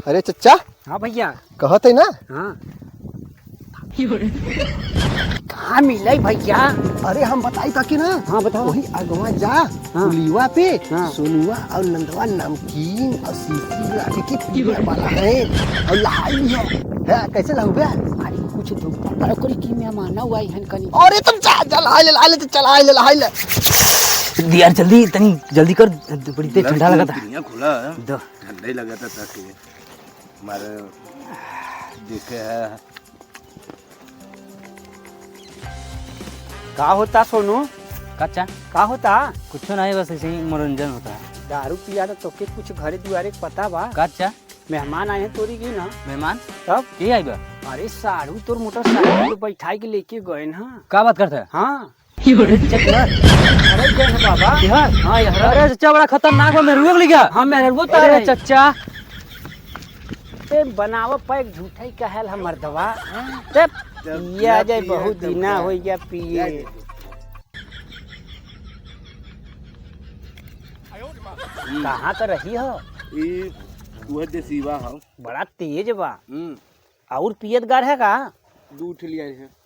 अरे चचा। हाँ भैया। कहत है ना। हाँ कहाँ मिले भैया? अरे हम बताई ताकि ना। हाँ बताओ। वही अगवा जा। हाँ। पुलिवा पे हाँ। सोनुआ और नंदवा नमकीन और सीसी लाके के पीने वाला है और लहाई भी है कैसे लाऊंगा? अरे कुछ दुखता पड़ा करी की मेहमान हुआ है कनी। अरे तुम चल आइले तो चल आइले यार जल्दी तनी जल्दी कर, बड़ी तेज ठंडा लगा था। खुला है, ठंडा ही लगा था ताकि हमारे देखे है। का होता सोनू? कच्चा का होता? कुछ नहीं, बस ऐसे ही मनोरंजन होता है। दारू पिया तो तोके कुछ घरे दुआरे पता बा? कच्चा मेहमान आए हैं तोरी की ना। मेहमान तब ये आई बा? अरे सारू तोर मोटरसाइकिल बैठाई के लेके गए ना। का बात करता है? हाँ अरे चचा अरे गए हैं बाबा। यार हाँ यार, अरे चचा बड़ा खतरनाक है, मेरे रुक लिया। हाँ मेरे वो अरे चचा ते बनाव पैक झूठे कहल हमर दवा ते ये आ जाए बहुत दिना हो गया पिए। कहाँ तो रही हो? ये वह देसीवा है। बड़ा तेज बा। और पियत गार है का? दूध लिया है।